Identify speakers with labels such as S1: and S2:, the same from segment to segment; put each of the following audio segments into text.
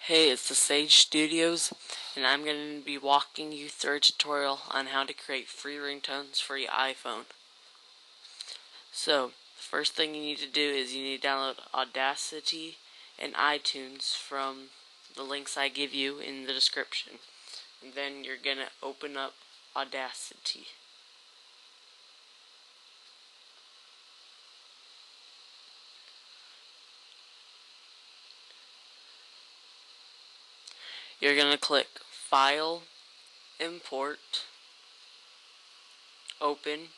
S1: Hey, it's the Sage Studios, and I'm going to be walking you through a tutorial on how to create free ringtones for your iPhone. So, the first thing you need to do is you need to download Audacity and iTunes from the links I give you in the description. And then you're going to open up Audacity. You're going to click File, Import, Open,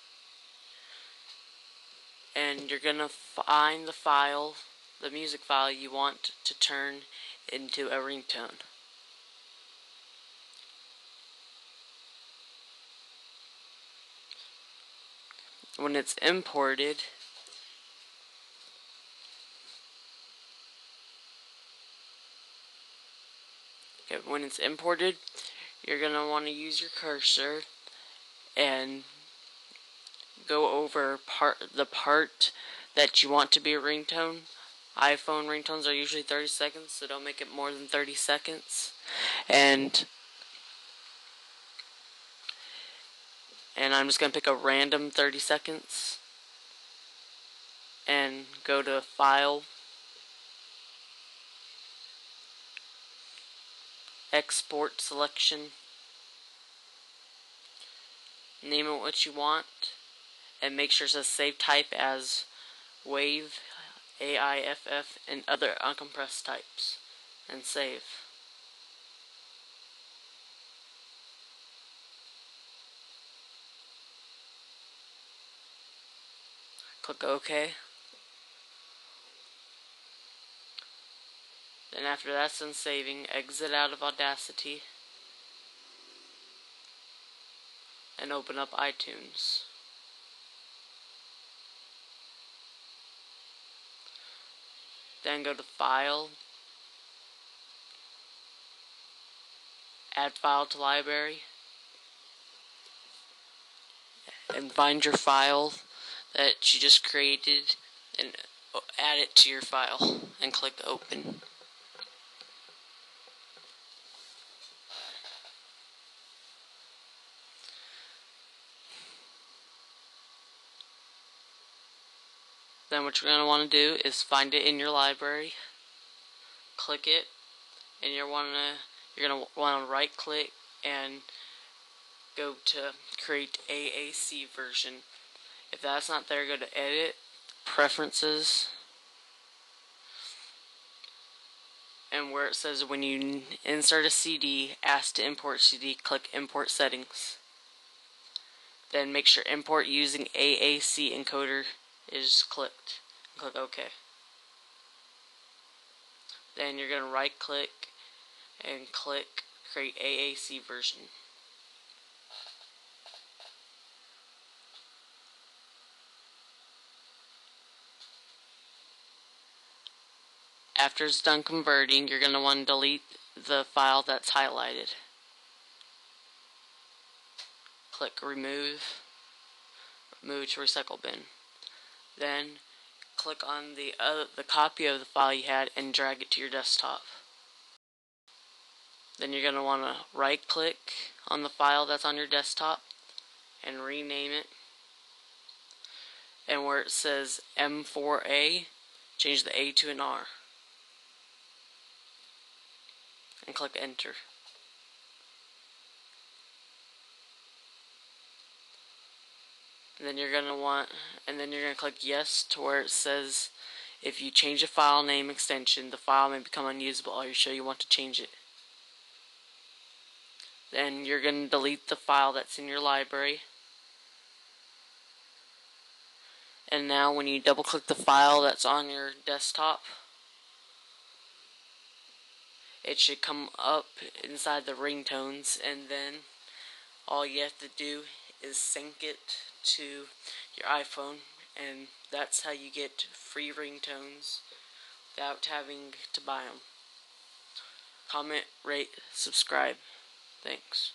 S1: and you're going to find the music file you want to turn into a ringtone. When it's imported, you're going to want to use your cursor and go over the part that you want to be a ringtone. iPhone ringtones are usually 30 seconds, so don't make it more than 30 seconds. And I'm just going to pick a random 30 seconds and go to File, Export Selection, name it what you want, and make sure it says Save Type as WAV, AIFF, and other uncompressed types, and save. Click OK. Then after that's done saving, exit out of Audacity and open up iTunes. Then go to File, Add File to Library, and find your file that you just created and add it to your file and click Open. Then what you're going to want to do is find it in your library, click it, and you're going to want to right click and go to create AAC version. If that's not there, go to Edit, Preferences, and where it says when you insert a CD, ask to import CD, click Import Settings. Then make sure Import using AAC encoder is clicked. Click OK. Then you're going to right click and click Create AAC Version. After it's done converting, you're going to want to delete the file that's highlighted. Click Remove to Recycle Bin. Then click on the copy of the file you had and drag it to your desktop. Then you're going to want to right click on the file that's on your desktop and rename it. And where it says M4A, change the A to an R. And click Enter. And then you're going to click Yes to where it says if you change a file name extension, the file may become unusable. Are you sure you want to change it? Then you're going to delete the file that's in your library. And now when you double click the file that's on your desktop, it should come up inside the ringtones, and then all you have to do is sync it to your iPhone, and that's how you get free ringtones without having to buy them. Comment, rate, subscribe. Thanks.